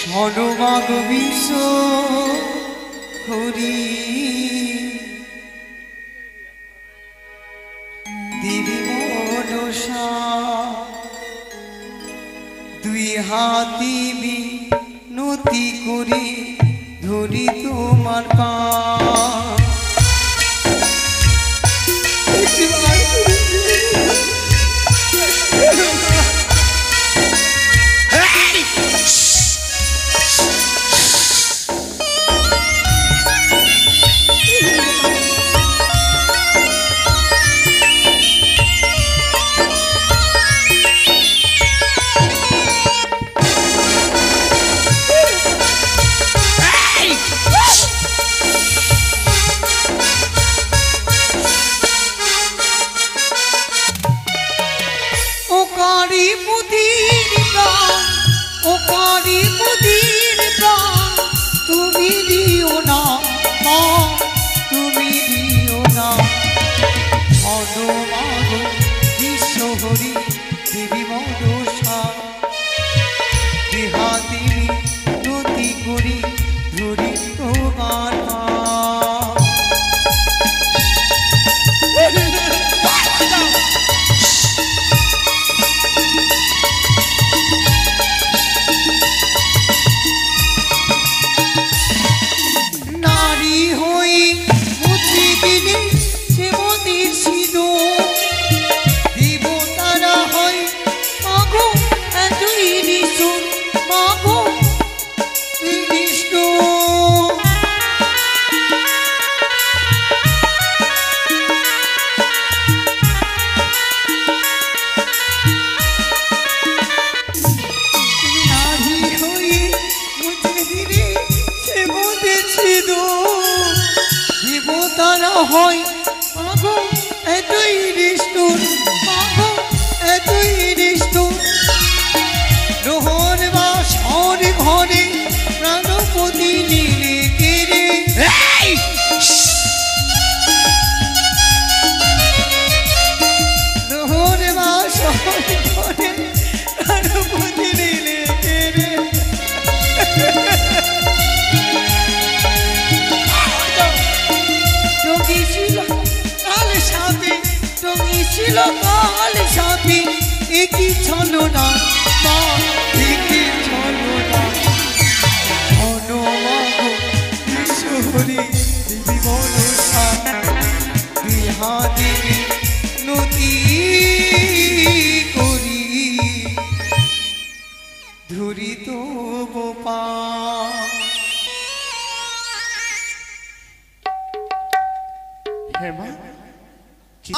হনুমাগ বিশ্ব হরি দেবী মনসা দুই হাতি বিনতি করি ধরি তোমার পা তুমি দিও না তুমি দিও না হনুমাগ বিশ্ব হরি দেবী মনসা দেহাতি নতি করি ধরি তোমার হয় মাগো এতই নিষ্ঠুর মাগো এতই নিষ্ঠুর রোহন বাসর ঘরে প্রাণপতি নীলে কেড়ে রোহন বাসর ঘরে প্রাণপতি নীলে কেড়ে ছিল কাল সাথী একই ছলো না মা একই ছলো না হনুমাগ বিশ্ব হরি দেবী মনসা দুই হাতে নতি করি ধরি তো পা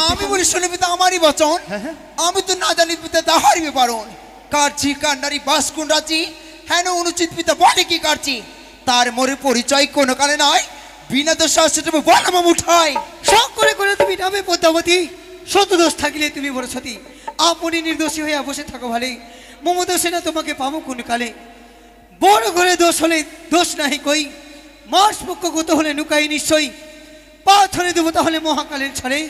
আমি বলি শুনে পিতা আমারই বচন আমি তো না জানি পিতা তাহারই বিবরণ কারছি কান্ডারি বাসকুন রাজি হেন অনুচিত পিতা বলে কি কারছি তার মোরে পরিচয় কোনো কালে নয় বিনা দোষ শাস্ত্রে বলম উঠাই শখ করে করে তুমি নামে পদ্মাবতী শত দোষ থাকিলে তুমি বড় সতী আপনি নির্দোষী হইয়া বসে থাকো ভালে মমদোষে না তোমাকে পাবো কোন কালে বড় ঘরে দোষ হলে দোষ নাহি কই মাস পক্ষগত হলে নুকাই নিশ্চয়ই পা ছড়ে দেবো তাহলে মহাকালের ছাড়ে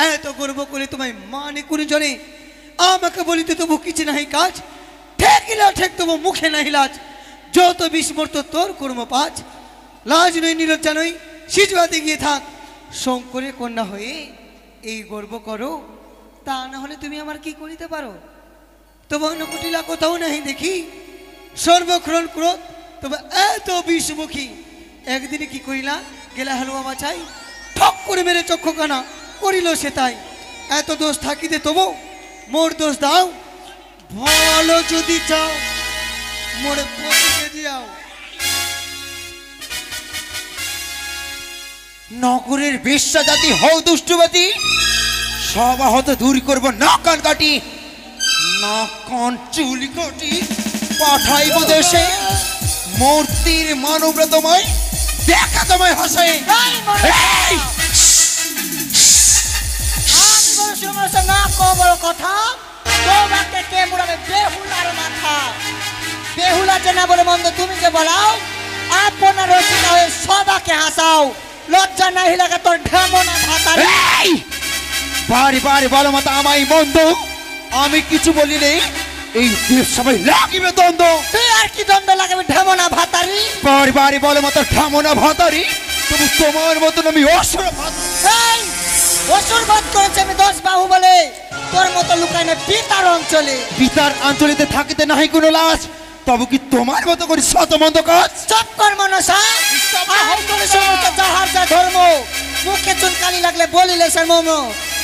এত গর্ব করে তোমায় মানে কোন জনে আমাকে বলিতে তবু কিছু নাহি কাজ ঠেকিলা ঠেক তবু মুখে নাহি লাজ যত বিস্মর্ত তোর কর্ম পাজ লাজ নই নিলজ্জা নই সিজবাতে গিয়ে থাক শঙ্করের কন্যা হয়ে এই গর্ব করো তা না হলে তুমি আমার কি করিতে পারো তবু অন্য কুটিলা কোথাও নাহি দেখি সর্বক্ষণ ক্রোধ তবে এত বিষমুখী একদিনে কি করিলা গেলা হালুয়া মাছাই ঠক করে মেরে চক্ষু কানা করিল সে তাই এত দোষ থাকিতে তবু মোর দোষ দাও ভালো যদি চাও মোরে পথে দিয়াও নগরের বেশ্যা জাতি হও দুষ্টুবাদী সবাহত দূর করব নাকান কাটি নাকান চুলি কাটি পাঠাইব দেশে মূর্তির মানবরা তোমায় দেখা তোমায় হাসে না কবর কথা তোমাকে কে বুড়াবে বেহুলার মাথা বেহুলা যে না বলে মন্দ তুমি যে বলাও আপনার রসিকা হয়ে সবাকে হাসাও লজ্জা নাহি লাগে তোর ঢেমনা ভাতা বারে বারে বলো মাতা আমায় মন্দ আমি কিছু বলি নেই এই দেব সবাই লাগিবে দ্বন্দ্ব তুই আর কি দ্বন্দ্ব লাগাবি ঢেমনা বারবার বলে মতো ঠামনা ভাতারি, তবু তোমার মতন আমি অসুর এই অসুর বধ করেছে আমি 10 বাহু বলে, তোর মতো লুকায় না পিতার অঞ্চলে। পিতার আঞ্চলিতে থাকিতে নাহি কোনো লাজ, তবু কি তোমার মতো করে শত মন্দ কাজ? চুপ কর মনসা, আহার করে সমস্ত যাহার যা ধর্ম, মুখে চুনকালি লাগলে বলিলে সে মম।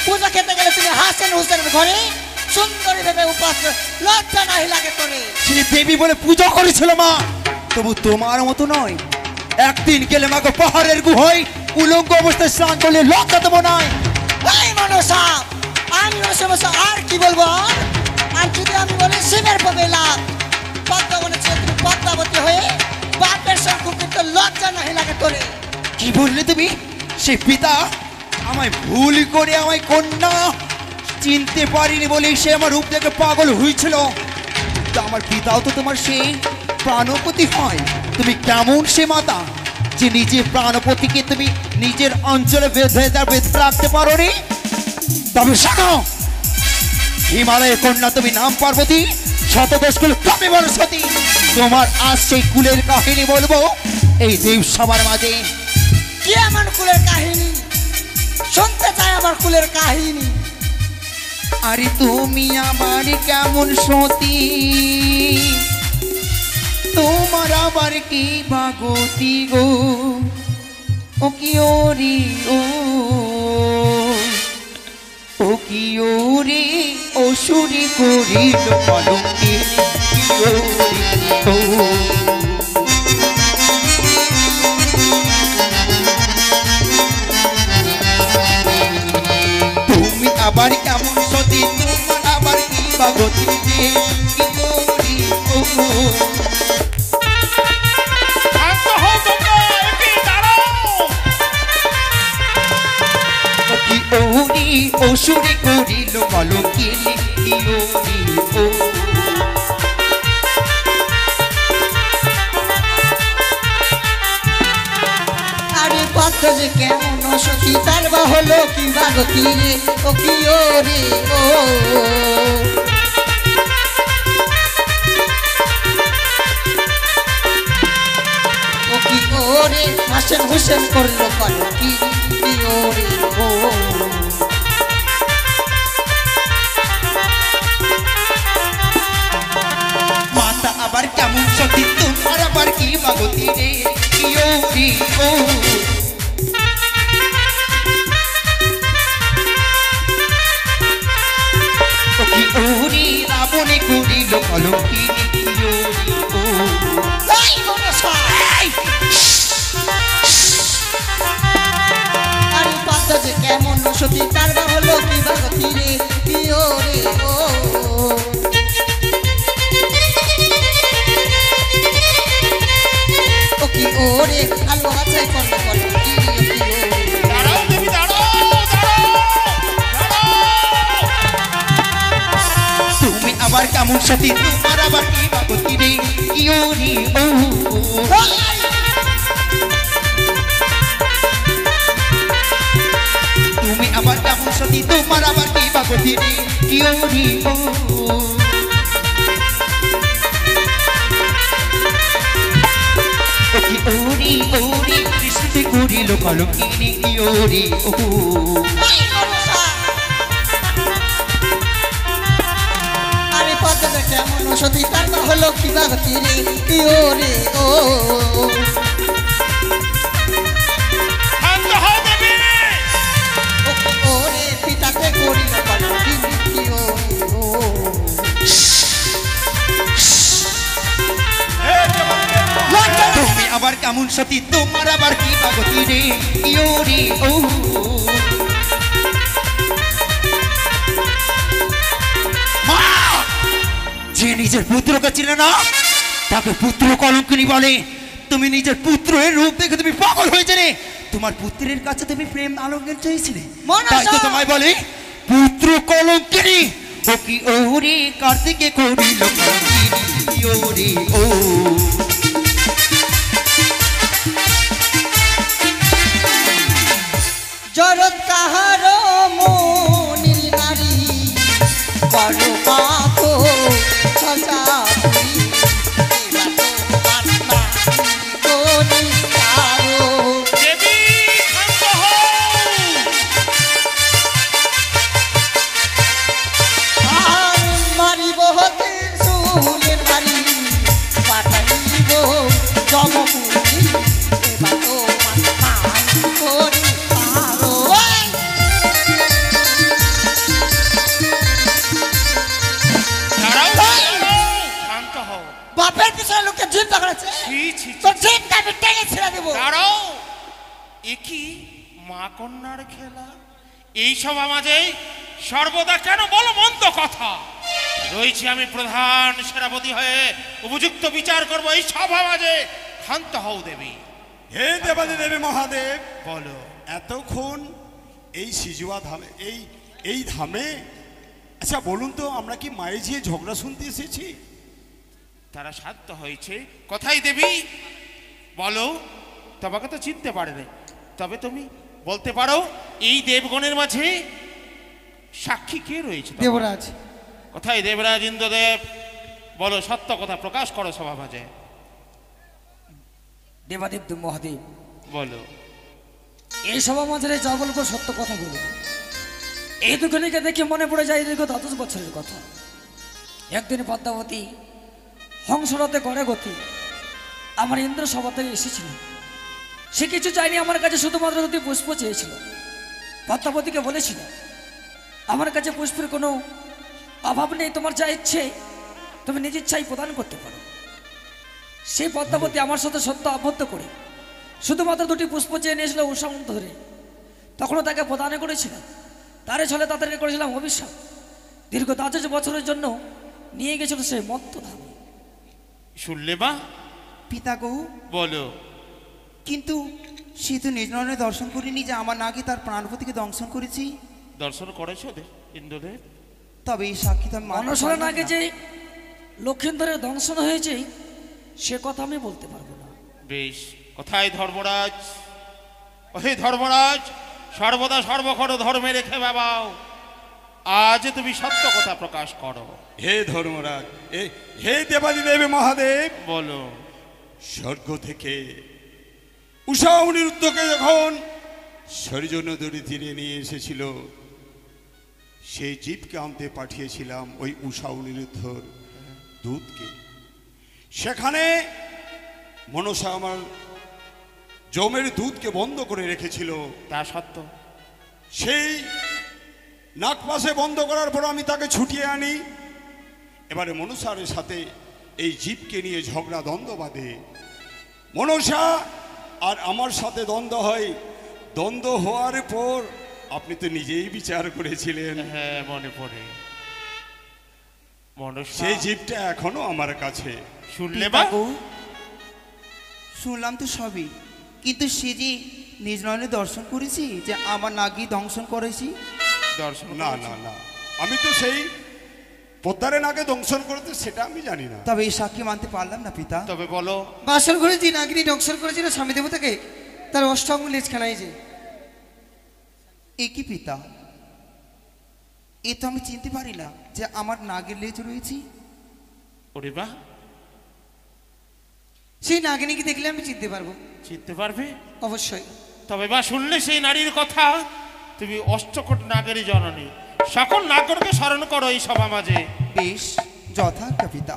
পূজা খেতে গেলে তুমি হাসেন হুসেনের ঘরে সুন্দরী ভেবে উপাস, লজ্জা নাহি লাগে তোরে। সে দেবী বলে পূজা করেছিল মা, তবু তোমার মতো নয়। একদিন গেলে মাকে পাহাড়ের গুহায় উলঙ্গ অবস্থায় স্নান করলে লজ্জা দেবো নয়। এই মনসা, আমি সমস্যা আর কি বলবো? আর যদি আমি বলি শিবের পদে লাভ, পদ্মা বলেছে তুমি পদ্মাবতী হয়ে বাপের সঙ্গে কিন্তু লজ্জা নাহি লাগে তোরে। কি বললে তুমি? সে পিতা আমায় ভুল করে আমায় কন্যা চিনতে পারিনি বলে সে আমার রূপ দেখে পাগল হয়েছিল। তা আমার পিতাও তো তোমার সেই প্রাণপতি হয়। তুমি কেমন সে মাতা যে নিজের প্রাণপতিকে তুমি নিজের অঞ্চলে বেঁধে রাখতে পারো নি? তবে শোনো, হিমালয়ের কন্যা তুমি নাম পার্বতী, শতদোষ কুল কমে বড় সতী। তোমার আজ সেই কুলের কাহিনী বলবো এই দেব সবার মাঝে। কি আমার কুলের কাহিনী? শুনতে চাই আমার কুলের কাহিনী। আরে তুমি আমার কেমন সতী, তোমার আবার কি ভাগতি গো, ও কি ওরি ও কি ওরে অসুরি করিল কলঙ্কে, কি ওরি ও। তুমি আবার কেমন সতী, তোমার আবার কি ভাগতি রে, কি ওরি ও। ওরি অসুরে করিল কলঙ্কে, কি ওরি ও। আরে পাত্র যে কেমন সখী, তার বা হলো কি ভাগতি রে, ও কি ও রে ও। ও কি ও রে হাসেন হুসেন করলো কলঙ্কি, কি ও রে ও। মাতা আবার কেমন সতী, তোমার আবার কি ভাগতি রে, কি ওরি ও। কি ওরি রাবণে করিল কলঙ্কি, কি ওরি ও। এই মনসা, আরে পাত্র যে কেমন সতী, তার বা হলো কি ভাগতি রে, কি ও রে ও। ও কি ওরে আলো আছে করলো কলঙ্কি, ও কি ওরে। দাঁড়াও দেবী, দাঁড়াও, তুমি আবার কেমন সতী, তোমার আবার কি ভাগতি রে, কি ওরি ও। তুমি আবার কেমন সতী, তোমার আবার কি ভাগতি রে, কি ওরি ও। কি ওরি ওরি কৃষ্ণে করিল কলঙ্কিনী, কি ওরি ও। এই মনসা, আরে পাত্র যে কেমন সতী, তার বা হলো কি ভাগতি রে, কি ও রে ও। শান্ত হও দেবী। ও কি ওরে পিতাকে করিল কলঙ্কি, কি ও রে ও। তুমি আবার কেমন সতী, তোমার আবার কি ভাগতি রে, কি ওরি ও। মা, যে নিজের পুত্রকে চিনে না তাকে পুত্র কলঙ্কিনী বলে। তুমি নিজের পুত্রের রূপ দেখে তুমি পাগল হয়ে যাবে। তোমার পুত্রের কাছে তুমি প্রেম আলঙ্গন চাইছিলে, মনসা। তাই তো তোমায় বলে পুত্র কলঙ্কিনী। ও কি ওরে কার্তিকে করিল কলঙ্কিনী, কি ওরে ও। জরত কাহার মনিল নারী, বড় পাথো সজাপুরি, এবার তো বার্তা গো। করেছে ছি, ছি, ছি। তোর জিভটা আমি টেনে ছেড়ে দেবো। দাঁড়াও, এ কি মা কন্যার খেলা? এই সমাজে সর্বদা কেন বলো মন্দ কথা? রয়েছি আমি প্রধান সেনাপতি হয়ে, উপযুক্ত বিচার করব এই সমাজে। ক্ষান্ত হও দেবী। হে দেবাদি দেবী মহাদেব, বলো। এতক্ষণ এই সিজুয়া ধামে এই ধামে, আচ্ছা বলুন তো, আমরা কি মায়ে ঝিয়ে ঝগড়া শুনতে এসেছি? তারা শান্ত হয়েছে। কোথায় দেবী বলো? তোমাকে তো চিনতে পারে না, তবে তুমি বলতে পারো এই দেবগণের মাঝে সাক্ষী কে রয়েছে? দেবরাজ। কোথায় দেবরাজ ইন্দ্রদেব? বলো, সত্য কথা প্রকাশ করো সভা মাঝে। দেবাদেব মহাদেব, বলো। এই সভা মাঝে যা বলবো সত্য কথা বলবো। এই দুজনকে দেখে মনে পড়ে যায় দীর্ঘ 10 বছরের কথা। একদিন পদ্মাবতী হংসরথে গড়ে গতি আমার ইন্দ্র সভাতে এসেছিল। সে কিছু চাইনি আমার কাছে, শুধুমাত্র দুটি পুষ্প চেয়েছিল। পদ্মাবতীকে বলেছিল, আমার কাছে পুষ্পের কোনো অভাব নেই, তোমার যা ইচ্ছে তুমি নিজের ইচ্ছাই প্রদান করতে পারো। সেই পদ্মাবতী আমার সাথে সত্য আবদ্ধ করে শুধুমাত্র দুটি পুষ্প চেয়ে নিয়েছিল উষা ধরে। তখনও তাকে প্রদান করেছিলাম, তারে ছলে তাদেরকে করেছিলাম অভিশাপ। দীর্ঘ 10 বছরের জন্য নিয়ে গেছিল সেই মত্তধামে। শুনলে মা? পিতা গো, বলো। কিন্তু সে তো নিজ নয়নে দর্শন করিনি যে আমার নাকি তার প্রাণপতিকে দংশন করেছি। দর্শন করেছো ইন্দ্রদেব? তবে এই সাক্ষী তো আমি মানতে অনশনের পারলাম আগে না। যে লক্ষিন্দরের দংশন হয়েছে সে কথা আমি বলতে পারবো না। বেশ, কোথায় ধর্মরাজ? ওহে ধর্মরাজ, সর্বদা সর্বক্ষণ ধর্মে রেখে বাবাও, আজ তুমি সত্য কথা প্রকাশ করো। হে ধর্মরাজ, হে দেবাদি দেবী মহাদেব, বলো। স্বর্গ থেকে উষা অনিরুদ্ধকে যখন সূর্য নদীর তীরে নিয়ে এসেছিল, সেই জীবকে আনতে পাঠিয়েছিলাম ওই উষা অনিরুদ্ধর দূতকে। সেখানে মনসা আমার জমের দুধকে বন্ধ করে রেখেছিল। তা সত্য। সেই নাগপাশে বন্ধ করার পর আমি তাকে ছুটিয়ে আনি। এবারে মনসার সাথে এই জীবকে নিয়ে ঝগড়া দ্বন্দ্ব বাঁধে। মনসা আর আমার সাথে দ্বন্দ্ব হয়। দ্বন্দ্ব হওয়ার পর আপনি তো নিজেই বিচার করেছিলেন। হ্যাঁ, মনে পড়ে। মনসা, সেই জীবটা এখনো আমার কাছে। শুনলে মা? পিতা গো, শুনলাম তো সবই, কিন্তু সে যে নিজ নয়নে দর্শন করেছি যে আমার নাগি দংশন করেছি। দর্শন না করেছো? না না, আমি তো সেই পদ্মারে নাকে দংশন করতে, সেটা আমি জানি না। তবে এই সাক্ষী মানতে পারলাম না পিতা। তবে বলো। বাসর ঘরে যে নাগিনী দংশন করেছিল স্বামী দেবতাকে, তার অষ্টাঙ্গ লেজখানায় যে। এ কি পিতা, এ তো আমি চিনতে পারি না যে আমার নাগের লেজ রয়েছি। ওরে বা, সেই নাগিনীকে দেখলে আমি চিনতে পারবো। চিনতে পারবে? অবশ্যই। তবে বা শুনলে সেই নারীর কথা, তুমি অষ্টকোট নাগেরই জননী। সকল নাগরকে স্মরণ করো এই সভা মাঝে। বেশ, যথার্থ পিতা।